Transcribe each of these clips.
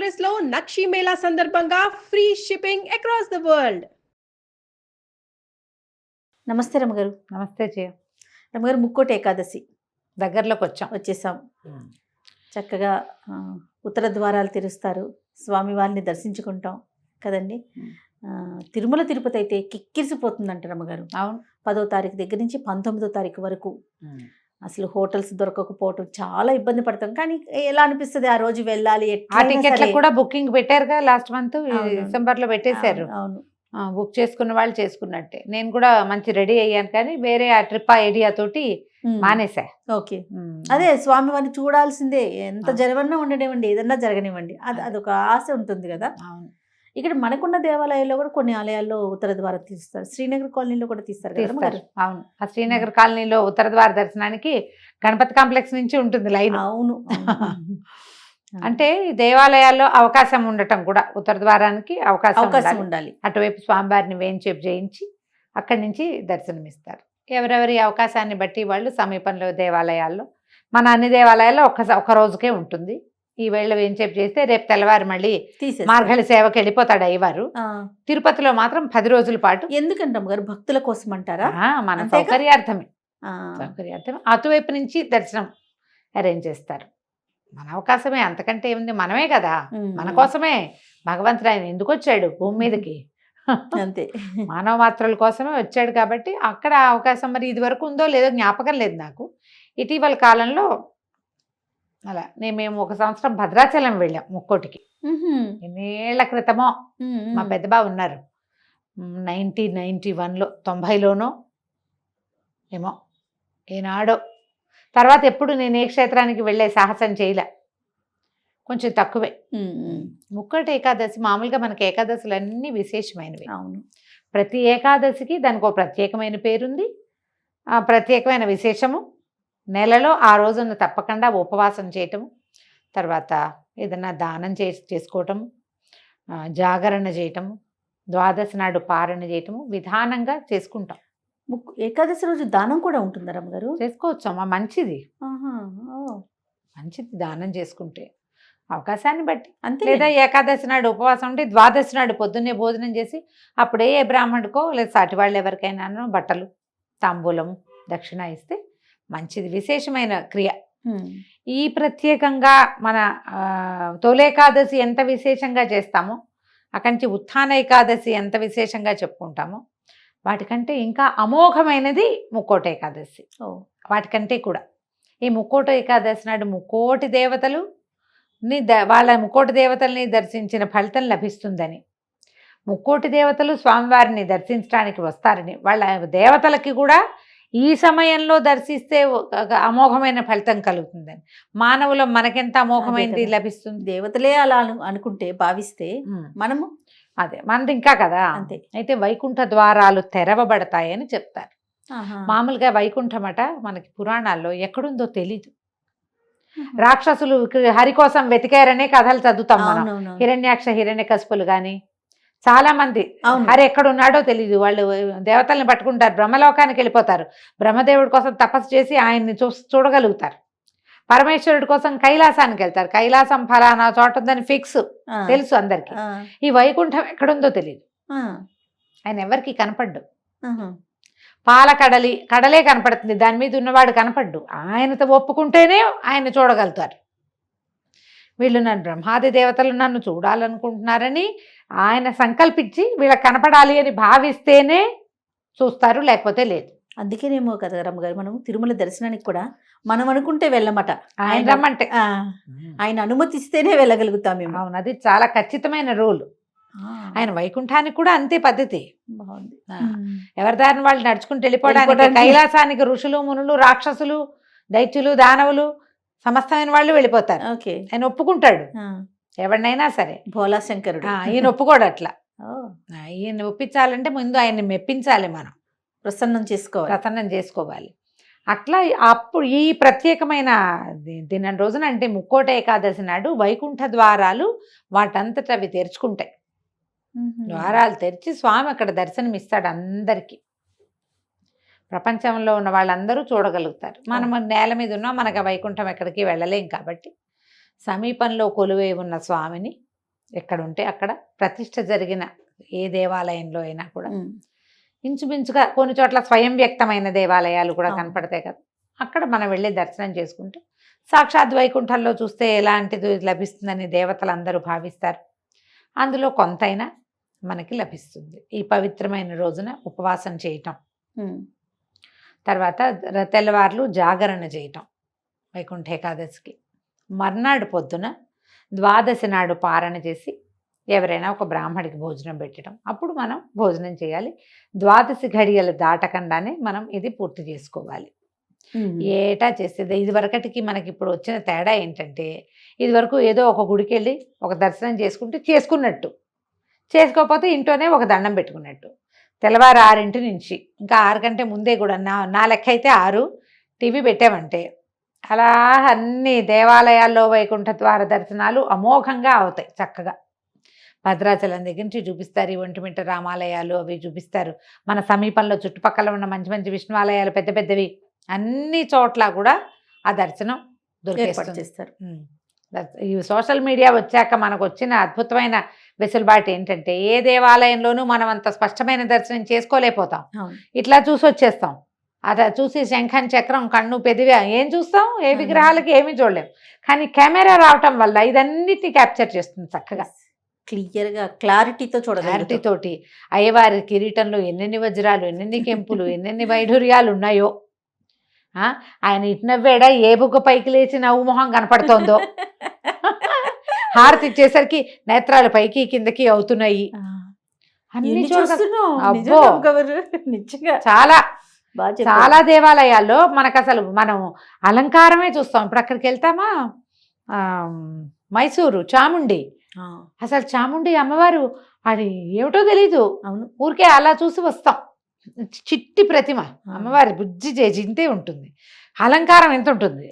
Address లో నక్షి మేళా సందర్భంగా free shipping across the world. నమస్తే రమగారు. నమస్తే జయ. రమగారు, ముక్కోటి ఏకాదశి దగ్గరలోకి వచ్చేసాం. చక్కగా ఉత్తర ద్వారాలు తెరుస్తారు, స్వామివారిని దర్శించుకుంటాం కదండి. తిరుమల తిరుపతి అయితే కిక్కిరిసిపోతుందంట రమగారు. అవును. 10వ తారీఖు దగ్గర నుంచి 19వ తారీఖు వరకు అసలు హోటల్స్ దొరకకపోవటం చాలా ఇబ్బంది పడతాం. కానీ ఎలా అనిపిస్తుంది ఆ రోజు వెళ్ళాలి? ఆ టికెట్లకు కూడా బుకింగ్ పెట్టారుగా, లాస్ట్ మంత్ డిసెంబర్ లో పెట్టేశారు. అవును, బుక్ చేసుకున్న వాళ్ళు చేసుకున్నట్టే. నేను కూడా మంచి రెడీ అయ్యాను, కానీ వేరే ఆ ట్రిప్ ఐడియా తోటి మానేసా. ఓకే, అదే స్వామివారిని చూడాల్సిందే. ఎంత జరగన్నా ఉండనివ్వండి, ఏదన్నా జరగనివ్వండి, అదొక ఆశ ఉంటుంది కదా. అవును. ఇక్కడ మనకున్న దేవాలయాల్లో కూడా కొన్ని ఆలయాల్లో ఉత్తర ద్వారం తీస్తారు, శ్రీనగర్ కాలనీలో కూడా తీస్తారు. అవును, ఆ శ్రీనగర్ కాలనీలో ఉత్తర ద్వార దర్శనానికి గణపతి కాంప్లెక్స్ నుంచి ఉంటుంది లైన్. అవును. అంటే దేవాలయాల్లో అవకాశం ఉండటం కూడా ఉత్తర ద్వారానికి అవకాశం ఉండాలి. అటువైపు స్వామివారిని వేయించేపు చేయించి అక్కడి నుంచి దర్శనమిస్తారు. ఎవరెవరి అవకాశాన్ని బట్టి వాళ్ళు సమీపంలో దేవాలయాల్లో, మన అన్ని దేవాలయాల్లో ఒక రోజుకే ఉంటుంది. ఈ వేళ వేయించేపు చేస్తే రేపు తెల్లవారు మళ్ళీ మార్గళి సేవకి వెళ్ళిపోతాడు అయ్యవారు. తిరుపతిలో మాత్రం 10 రోజుల పాటు. ఎందుకంటాం గారు, భక్తుల కోసం అంటారా? మన సౌకర్యార్థమే. అటువైపు నుంచి దర్శనం అరేంజ్ చేస్తారు. మన అవకాశమే, అంతకంటే ఏముంది, మనమే కదా, మన కోసమే భగవంతుడు ఆయన ఎందుకు వచ్చాడు భూమి మీదకి, అంతే, మానవ మాత్రల కోసమే వచ్చాడు. కాబట్టి అక్కడ అవకాశం మరి ఇది వరకు ఉందో లేదో జ్ఞాపకం లేదు నాకు. ఇటీవల కాలంలో అలా మేము 1 సంవత్సరం భద్రాచలం వెళ్ళాం ముక్కోటికి. ఎన్నేళ్ల క్రితమో మా పెద్దబా ఉన్నారు, 1991లో 90లోనో ఏమో, ఏనాడో. తర్వాత ఎప్పుడు నేను ఏ క్షేత్రానికి వెళ్ళే సాహసం చేయలే, కొంచెం తక్కువే. ముక్కోటి ఏకాదశి మామూలుగా మనకి ఏకాదశులు అన్నీ విశేషమైనవి. అవును, ప్రతి ఏకాదశికి దానికి ఒక ప్రత్యేకమైన పేరుంది, ప్రత్యేకమైన విశేషము. నెలలో ఆ రోజున తప్పకుండా ఉపవాసం చేయటము, తర్వాత ఏదన్నా దానం చేసుకోవటము, జాగరణ చేయటము, ద్వాదశి నాడు పారణ చేయటము విధానంగా చేసుకుంటాం. ఏకాదశి రోజు దానం కూడా ఉంటుందా రమ్మగారు? చేసుకోవచ్చు అమ్మా, మంచిది. మంచిది దానం చేసుకుంటే, అవకాశాన్ని బట్టి. అంతే. లేదా ఏకాదశి నాడు ఉపవాసం ఉంటే ద్వాదశి నాడు పొద్దున్నే భోజనం చేసి అప్పుడే ఏ బ్రాహ్మణుడికో లేదా సాటి వాళ్ళు ఎవరికైనా బట్టలు తాంబూలము దక్షిణ ఇస్తే మంచిది, విశేషమైన క్రియ. ఈ ప్రత్యేకంగా మన తొలేకాదశి ఎంత విశేషంగా చేస్తామో, అక్కడి నుంచి ఉత్థాన ఏకాదశి ఎంత విశేషంగా చెప్పుకుంటామో, వాటికంటే ఇంకా అమోఘమైనది ముక్కోటి ఏకాదశి. వాటికంటే కూడా ఈ ముక్కోటి ఏకాదశి నాడు ముక్కోటి దేవతలు వాళ్ళ ముక్కోటి దేవతల్ని దర్శించిన ఫలితం లభిస్తుందని, ముక్కోటి దేవతలు స్వామివారిని దర్శించడానికి వస్తారని, వాళ్ళ దేవతలకి కూడా ఈ సమయంలో దర్శిస్తే అమోఘమైన ఫలితం కలుగుతుందని, మానవులు మనకెంత అమోఘమైనది లభిస్తుంది. దేవతలే అలా అనుకుంటే భావిస్తే మనము అదే మనది ఇంకా కదా. అంతే. అయితే వైకుంఠ ద్వారాలు తెరవబడతాయని చెప్తారు. మామూలుగా వైకుంఠమట మనకి పురాణాల్లో ఎక్కడుందో తెలీదు. రాక్షసులు హరి కోసం వెతికారనే కథలు చదువుతాం మనం. హిరణ్యాక్ష హిరణ్యకశిపులు గాని చాలా మంది హరి ఎక్కడున్నాడో తెలీదు. వాళ్ళు దేవతల్ని పట్టుకుంటారు, బ్రహ్మలోకానికి వెళ్ళిపోతారు, బ్రహ్మదేవుడి కోసం తపస్సు చేసి ఆయన్ని చూడగలుగుతారు. పరమేశ్వరుడి కోసం కైలాసానికి వెళ్తారు, కైలాసం ఫలానా చోట ఉందని ఫిక్స్ తెలుసు అందరికి. ఈ వైకుంఠం ఎక్కడుందో తెలియదు, ఆయన ఎవరికి కనపడ్డు. కడలే కనపడుతుంది, దాని మీద ఉన్నవాడు కనపడ్డు. ఆయనతో ఒప్పుకుంటేనే ఆయన చూడగలుగుతారు. వీళ్ళు నన్ను బ్రహ్మాది దేవతలు నన్ను చూడాలనుకుంటున్నారని ఆయన సంకల్పించి వీళ్ళకి కనపడాలి అని భావిస్తేనే చూస్తారు, లేకపోతే లేదు. అందుకేనేమో కదా రమ్మగారు, మనం తిరుమల దర్శనానికి కూడా మనం అనుకుంటే వెళ్ళమట, ఆయన రమ్మంటే, ఆయన అనుమతిస్తేనే వెళ్ళగలుగుతాం మేము. అవును, అది చాలా ఖచ్చితమైన రూల్. ఆయన వైకుంఠానికి కూడా అంతే పద్ధతి. ఎవరి దారిని వాళ్ళు నడుచుకుంటూ వెళ్ళిపోవడానికి, కైలాసానికి ఋషులు మునులు రాక్షసులు దైత్యులు దానవులు సమస్తమైన వాళ్ళు వెళ్ళిపోతారు. ఆయన ఒప్పుకుంటాడు ఎవరినైనా సరే. భోలా శంకరుడు ఈయన ఒప్పుకోడు అట్లా. ఈయన ఒప్పించాలంటే ముందు ఆయన్ని మెప్పించాలి, మనం ప్రసన్నం చేసుకోవాలి. అట్లా అప్పుడు ఈ ప్రత్యేకమైన దినం రోజున, అంటే ముక్కోట ఏకాదశి నాడు వైకుంఠ ద్వారాలు వాటంతట అవి తెరుచుకుంటాయి. ద్వారాలు తెరిచి స్వామి అక్కడ దర్శనమిస్తాడు అందరికీ. ప్రపంచంలో ఉన్న వాళ్ళందరూ చూడగలుగుతారు. మనం నేల మీద ఉన్నాం, మనకు వైకుంఠం ఎక్కడికి వెళ్ళలేం. కాబట్టి సమీపంలో కొలువై ఉన్న స్వామిని ఎక్కడుంటే అక్కడ ప్రతిష్ఠ జరిగిన ఏ దేవాలయంలో అయినా కూడా ఇంచుమించుగా కొన్ని చోట్ల స్వయం వ్యక్తమైన దేవాలయాలు కూడా అవును. కనపడతాయి కదా, అక్కడ మనం వెళ్ళి దర్శనం చేసుకుంటే సాక్షాత్ వైకుంఠంలో చూస్తే ఎలాంటిది లభిస్తుందని దేవతలందరూ భావిస్తారు. అందులో కొంతైనా మనకి లభిస్తుంది. ఈ పవిత్రమైన రోజున ఉపవాసం చేయటం, తర్వాత తెల్లవార్లు జాగరణ చేయటం వైకుంఠ ఏకాదశికి, మర్నాడు పొద్దున ద్వాదశి నాడు పారణ చేసి ఎవరైనా ఒక బ్రాహ్మడికి భోజనం పెట్టడం, అప్పుడు మనం భోజనం చేయాలి. ద్వాదశి ఘడియలు దాటకుండానే మనం ఇది పూర్తి చేసుకోవాలి. ఏటా చేసేది. ఇది వరకటికి మనకి ఇప్పుడు వచ్చిన తేడా ఏంటంటే, ఇది వరకు ఏదో ఒక గుడికి వెళ్ళి ఒక దర్శనం చేసుకుంటే చేసుకున్నట్టు, చేసుకోకపోతే ఇంట్లోనే ఒక దండం పెట్టుకున్నట్టు. తెల్లవారు 6 నుంచి ఇంకా 6 కంటే ముందే కూడా నా లెక్క అయితే 6 టీవీ పెట్టామంటే అలా అన్ని దేవాలయాల్లో వైకుంఠ ద్వార దర్శనాలు అమోఘంగా అవుతాయి. చక్కగా భద్రాచలం దగ్గర నుంచి చూపిస్తారు, ఈ ఒంటిమిట్ట రామాలయాలు అవి చూపిస్తారు. మన సమీపంలో చుట్టుపక్కల ఉన్న మంచి మంచి విష్ణువాలయాలు పెద్ద పెద్దవి అన్ని చోట్ల కూడా ఆ దర్శనం దొరికేస్తారు. ఈ సోషల్ మీడియా వచ్చాక మనకు వచ్చిన అద్భుతమైన వెసులుబాటు ఏంటంటే, ఏ దేవాలయంలోనూ మనం అంత స్పష్టమైన దర్శనం చేసుకోలేకపోతాం. ఇట్లా చూసి వచ్చేస్తాం. అలా చూసి శంఖం చక్రం కన్ను పెదివి ఏం చూస్తాం, ఏ విగ్రహాలకి ఏమీ చూడలేం. కానీ కెమెరా రావటం వల్ల ఇదన్నిటిని క్యాప్చర్ చేస్తుంది చక్కగా, క్లియర్గా క్లారిటీతో క్లారిటీతోటి. అయ్యవారి కిరీటంలో ఎన్నెన్ని వజ్రాలు, ఎన్నెన్ని కెంపులు, ఎన్నెన్ని వైఢూర్యాలు ఉన్నాయో, ఆయన ఇటు నవ్వాడా, ఏ బుగ్గ పైకి లేచి నవ్వు మొహం కనపడుతోందో, హారతి ఇచ్చేసరికి నేత్రాలు పైకి కిందకి అవుతున్నాయి. చాలా చాలా దేవాలయాల్లో మనకు అసలు మనం అలంకారమే చూస్తాం. ఇప్పుడు అక్కడికి వెళ్తామా, మైసూరు చాముండి, అసలు చాముండి అమ్మవారు అది ఏమిటో తెలీదు, ఊరికే అలా చూసి వస్తాం. చిట్టి ప్రతిమ అమ్మవారి బుజ్జి ఇంతే ఉంటుంది, అలంకారం ఎంత ఉంటుంది,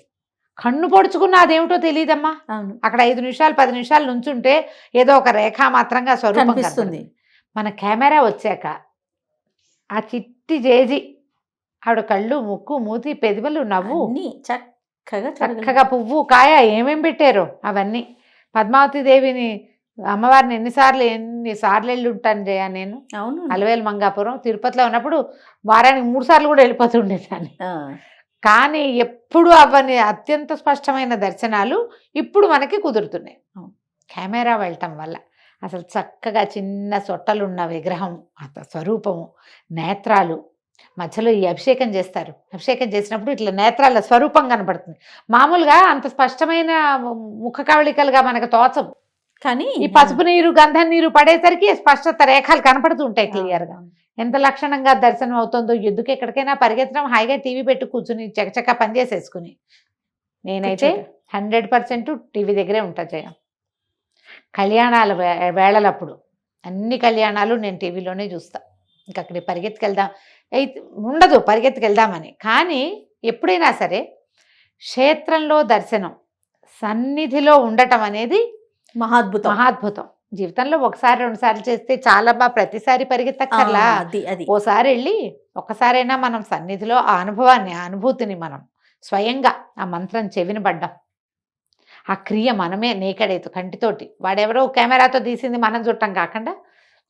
కన్ను పొడుచుకున్న అదేమిటో తెలియదమ్మా. అక్కడ 5 నిమిషాలు 10 నిమిషాలు నుంచుంటే ఏదో ఒక రేఖా మాత్రంగా స్వరూపం కనిపిస్తుంది. మన కెమెరా వచ్చాక ఆ చిట్టి జేజి ఆవిడ కళ్ళు, ముక్కు, మూతి, పెదవులు, నవ్వు చక్కగా పువ్వు కాయ ఏమేం పెట్టారో అవన్నీ. పద్మావతి దేవిని అమ్మవారిని ఎన్నిసార్లు వెళ్ళి ఉంటాను జయ నేను. అలవేలు మంగాపురం తిరుపతిలో ఉన్నప్పుడు వారానికి 3 సార్లు కూడా వెళ్ళిపోతుండేదాన్ని. కానీ ఎప్పుడు అవన్నీ అత్యంత స్పష్టమైన దర్శనాలు ఇప్పుడు మనకి కుదురుతున్నాయి కెమెరా వెళ్ళటం వల్ల. అసలు చక్కగా చిన్న సొట్టలున్న విగ్రహం, స్వరూపము, నేత్రాలు, మధ్యలో ఈ అభిషేకం చేస్తారు. అభిషేకం చేసినప్పుడు ఇట్లా నేత్రాల స్వరూపం కనపడుతుంది. మామూలుగా అంత స్పష్టమైన ముఖ కవళికలుగా మనకు తోచవు, కానీ ఈ పసుపు నీరు గంధం నీరు పడేసరికి స్పష్టత రేఖలు కనపడుతూ ఉంటాయి క్లియర్గా. ఎంత లక్షణంగా దర్శనం అవుతుందో. ఎందుకు ఎక్కడికైనా పరిగెత్తడం, హాయిగా టీవీ పెట్టి కూర్చుని చకచక్క పని చేసేసుకుని. నేనైతే 100% టీవీ దగ్గరే ఉంటా జయ. కళ్యాణాల వేళలప్పుడు అన్ని కళ్యాణాలు నేను టీవీలోనే చూస్తా. ఇంక అక్కడికి పరిగెత్తుకెళ్దాం అయితే ఉండదు, పరిగెత్తుకెళ్దామని. కానీ ఎప్పుడైనా సరే క్షేత్రంలో దర్శనం, సన్నిధిలో ఉండటం అనేది మహాద్భుతం. జీవితంలో 1-2 సార్లు చేస్తే చాలా ప్రతిసారి పరిగెత్తక్కర్లా. ఓసారి వెళ్ళి ఒక్కసారైనా మనం సన్నిధిలో ఆ అనుభవాన్ని, ఆ అనుభూతిని మనం స్వయంగా ఆ మంత్రం చెవిని పడ్డం, ఆ క్రియ మనమే నేకడైతే కంటితోటి, వాడెవరో కెమెరాతో తీసింది మనం చూడటం కాకుండా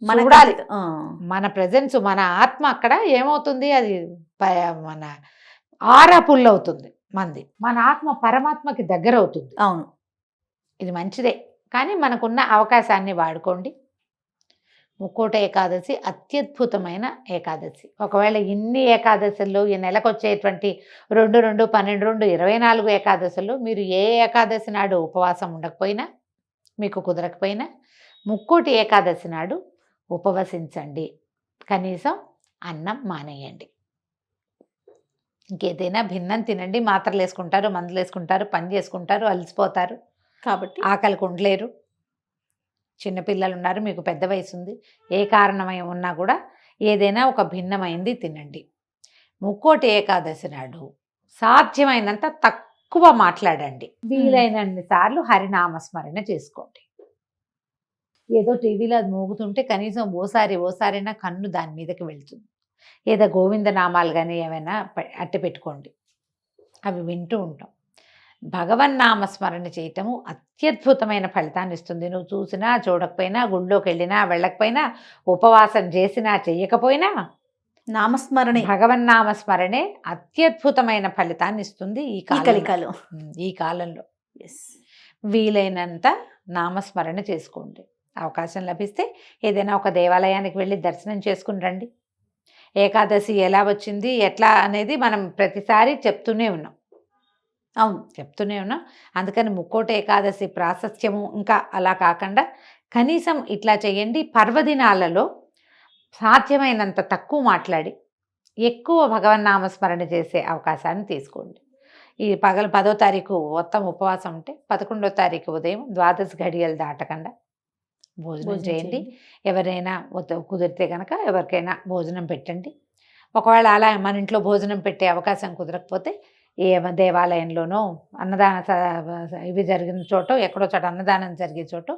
చూడాలి. మన ప్రెజెన్స్, మన ఆత్మ అక్కడ ఏమవుతుంది, అది మన ఆరా పుల్ అవుతుంది మంది, మన ఆత్మ పరమాత్మకి దగ్గర అవుతుంది. అవును, ఇది మంచిదే. కానీ మనకున్న అవకాశాన్ని వాడుకోండి. ముక్కోట ఏకాదశి అత్యద్భుతమైన ఏకాదశి. ఒకవేళ ఇన్ని ఏకాదశుల్లో ఈ నెలకు వచ్చేటువంటి 2, 2, 12, 24 ఏకాదశుల్లో మీరు ఏ ఏకాదశి నాడు ఉపవాసం ఉండకపోయినా, మీకు కుదరకపోయినా, ముక్కోటి ఏకాదశి నాడు ఉపవసించండి. కనీసం అన్నం మానేయండి. ఇంకేదైనా భిన్నం తినండి. మాత్రలు వేసుకుంటారు, మందులు వేసుకుంటారు, పని చేసుకుంటారు, అలసిపోతారు, కాబట్టి ఆకలికి ఉండలేరు. చిన్నపిల్లలు ఉన్నారు, మీకు పెద్ద వయసు ఉంది, ఏ కారణమై ఉన్నా కూడా ఏదైనా ఒక భిన్నమైంది తినండి. ముక్కోటి ఏకాదశి నాడు సాధ్యమైనంత తక్కువ మాట్లాడండి. వీలైనన్ని సార్లు హరినామస్మరణ చేసుకోండి. ఏదో టీవీలో అది మోగుతుంటే కనీసం ఓసారైనా కన్ను దాని మీదకి వెళ్తుంది. ఏదో గోవింద నామాలు కానీ ఏమైనా అట్టి పెట్టుకోండి, అవి వింటూ ఉంటాం. భగవన్నామస్మరణ చేయటము అత్యద్భుతమైన ఫలితాన్ని ఇస్తుంది. నువ్వు చూసినా చూడకపోయినా, గుళ్ళోకి వెళ్ళినా వెళ్ళకపోయినా, ఉపవాసం చేసినా చెయ్యకపోయినా నామస్మరణే భగవన్నామస్మరణే అత్యద్భుతమైన ఫలితాన్ని ఇస్తుంది ఈ కలికాలం. ఈ కాలంలో. వీలైనంత నామస్మరణ చేసుకోండి. అవకాశం లభిస్తే ఏదైనా ఒక దేవాలయానికి వెళ్ళి దర్శనం చేసుకుని రండి. ఏకాదశి ఎలా వచ్చింది ఎట్లా అనేది మనం ప్రతిసారి చెప్తూనే ఉన్నాం. చెప్తూనే ఉన్నాం. అందుకని ముక్కోటి ఏకాదశి ప్రాశస్త్యము ఇంకా అలా కాకుండా కనీసం ఇట్లా చేయండి. పర్వదినాలలో సాధ్యమైనంత తక్కువ మాట్లాడి ఎక్కువ భగవన్నామస్మరణ చేసే అవకాశాన్ని తీసుకోండి. ఈ 10వ తారీఖు మొత్తం ఉపవాసం ఉంటే 11వ తారీఖు ఉదయం 12 గడియలు దాటకుండా భోజనం చేయండి. ఎవరైనా కుదిరితే కనుక ఎవరికైనా భోజనం పెట్టండి. ఒకవేళ అలా మన ఇంట్లో భోజనం పెట్టే అవకాశం కుదరకపోతే ఏ దేవాలయంలోనో అన్నదాన ఇవి జరిగిన చోట ఎక్కడో చోట అన్నదానం జరిగే చోట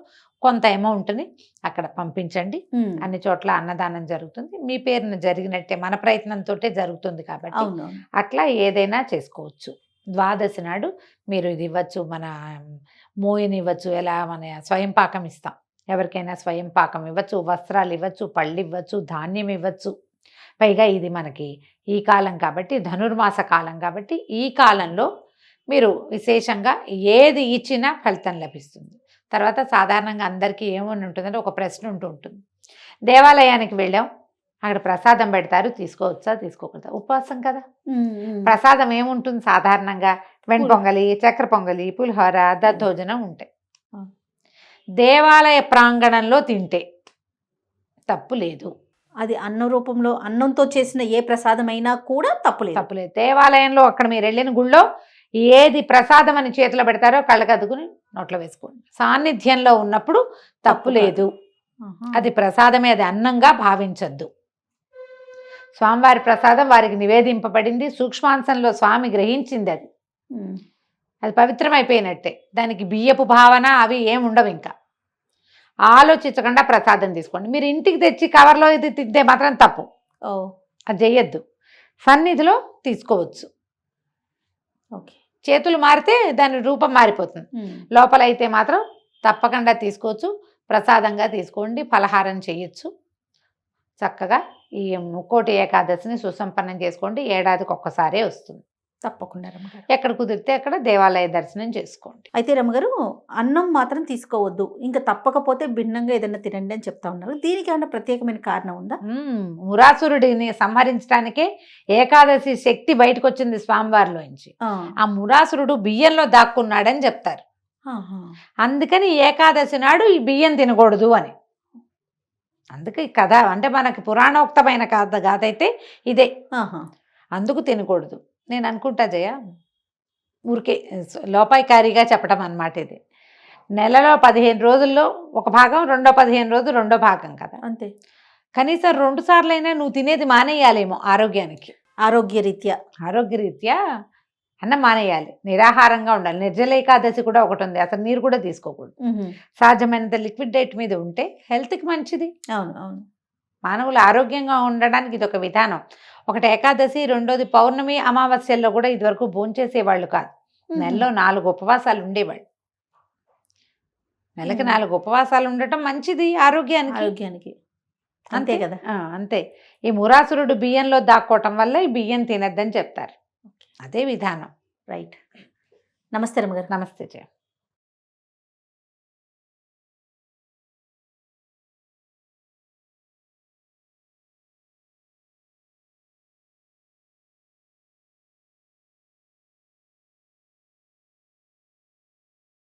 కొంత అమౌంట్ని అక్కడ పంపించండి. అన్ని చోట్ల అన్నదానం జరుగుతుంది. మీ పేరున జరిగినట్టే మన ప్రయత్నంతో జరుగుతుంది కాబట్టి అట్లా ఏదైనా చేసుకోవచ్చు. ద్వాదశి నాడు మీరు ఇది ఇవ్వచ్చు, మన మోయిని ఇవ్వచ్చు. ఎలా మన స్వయం పాకం ఇస్తాం, ఎవరికైనా స్వయం పాకం ఇవ్వచ్చు, వస్త్రాలు ఇవ్వచ్చు, పళ్ళు ఇవ్వచ్చు, ధాన్యం ఇవ్వచ్చు. పైగా ఇది మనకి ఈ కాలం కాబట్టి, ధనుర్మాస కాలం కాబట్టి ఈ కాలంలో మీరు విశేషంగా ఏది ఇచ్చినా ఫలితం లభిస్తుంది. తర్వాత సాధారణంగా అందరికీ ఏమని ఉంటుందంటే ఒక ప్రశ్న ఉంటుంది. దేవాలయానికి వెళ్ళాం, అక్కడ ప్రసాదం పెడతారు, తీసుకోవచ్చా తీసుకోకూడదా? ఉపవాసం కదా, ప్రసాదం ఏముంటుంది సాధారణంగా? వెణ్పొంగలి, చక్కెర పొంగలి, పులిహోర, దద్దోజనం ఉంటాయి. దేవాలయ ప్రాంగణంలో తింటే తప్పు లేదు. అది అన్న రూపంలో అన్నంతో చేసిన ఏ ప్రసాదం అయినా కూడా తప్పులేదు. దేవాలయంలో అక్కడ మీరు వెళ్ళిన గుళ్ళో ఏది ప్రసాదం అని చేతిలో పెడతారో కళ్ళకద్దుకుని నోట్లో వేసుకోండి. సాన్నిధ్యంలో ఉన్నప్పుడు తప్పు లేదు. అది ప్రసాదమే, అది అన్నంగా భావించద్దు. స్వామివారి ప్రసాదం వారికి నివేదింపబడింది. సూక్ష్మాంశంలో స్వామి గ్రహించింది. అది పవిత్రమైపోయినట్టే. దానికి బియ్యపు భావన అవి ఏముండవు. ఇంకా ఆలోచించకుండా ప్రసాదం తీసుకోండి. మీరు ఇంటికి తెచ్చి కవర్లో ఇది తింటే మాత్రం తప్పు. అది చెయ్యొద్దు. సన్నిధిలో తీసుకోవచ్చు. చేతులు మారితే దాని రూపం మారిపోతుంది. లోపల అయితే మాత్రం తప్పకుండా తీసుకోవచ్చు. ప్రసాదంగా తీసుకోండి. ఫలహారం చేయొచ్చు. చక్కగా ఈ ముక్కోటి ఏకాదశిని సుసంపన్నం చేసుకోండి. ఏడాదికి ఒక్కసారే వస్తుంది. తప్పకుండా రమ్మగారు. ఎక్కడ కుదిరితే అక్కడ దేవాలయ దర్శనం చేసుకోండి. అయితే రమ్మగారు, అన్నం మాత్రం తీసుకోవద్దు, ఇంకా తప్పకపోతే భిన్నంగా ఏదైనా తినండి అని చెప్తా ఉన్నారు. దీనికి ఏమైనా ప్రత్యేకమైన కారణం ఉందా? మురాసురుడిని సంహరించడానికే ఏకాదశి శక్తి బయటకు వచ్చింది స్వామివారిలోంచి. ఆ మురాసురుడు బియ్యంలో దాక్కున్నాడని చెప్తారు. అందుకని ఏకాదశి నాడు ఈ బియ్యం తినకూడదు అని. అందుకే ఈ కథ అంటే మనకి పురాణోక్తమైన గాథ అయితే ఇదే. అందుకు తినకూడదు. నేను అనుకుంటా జయ, ఊరికే లోపాయికారిగా చెప్పడం అన్నమాట. ఇది నెలలో 15 రోజుల్లో ఒక భాగం, రెండో 15 రోజులు రెండో భాగం కదా, అంతే. కనీసం 2 సార్లైనా నువ్వు తినేది మానేయాలేమో ఆరోగ్యానికి. ఆరోగ్యరీత్యా అన్నం మానేయాలి, నిరాహారంగా ఉండాలి. నిర్జల ఏకాదశి కూడా ఒకటి ఉంది, అసలు నీరు కూడా తీసుకోకూడదు. సాధ్యమైనంత లిక్విడ్ డైట్ మీద ఉంటే హెల్త్కి మంచిది. అవును. మానవులు ఆరోగ్యంగా ఉండడానికి ఇది ఒక విధానం. ఒకటి ఏకాదశి, రెండోది పౌర్ణమి, అమావాస్యల్లో కూడా ఇదివరకు భోంచేసేవాళ్ళు కాదు. నెలలో 4 ఉపవాసాలు ఉండేవాళ్ళు. నెలకి 4 ఉపవాసాలు ఉండటం మంచిది ఆరోగ్యానికి. అంతే కదా. అంతే. ఈ మురాసురుడు బియ్యంలో దాక్కోవటం వల్ల ఈ బియ్యం తినద్దని చెప్తారు. అదే విధానం. రైట్. నమస్తే రమ్మగారు. నమస్తే జయ.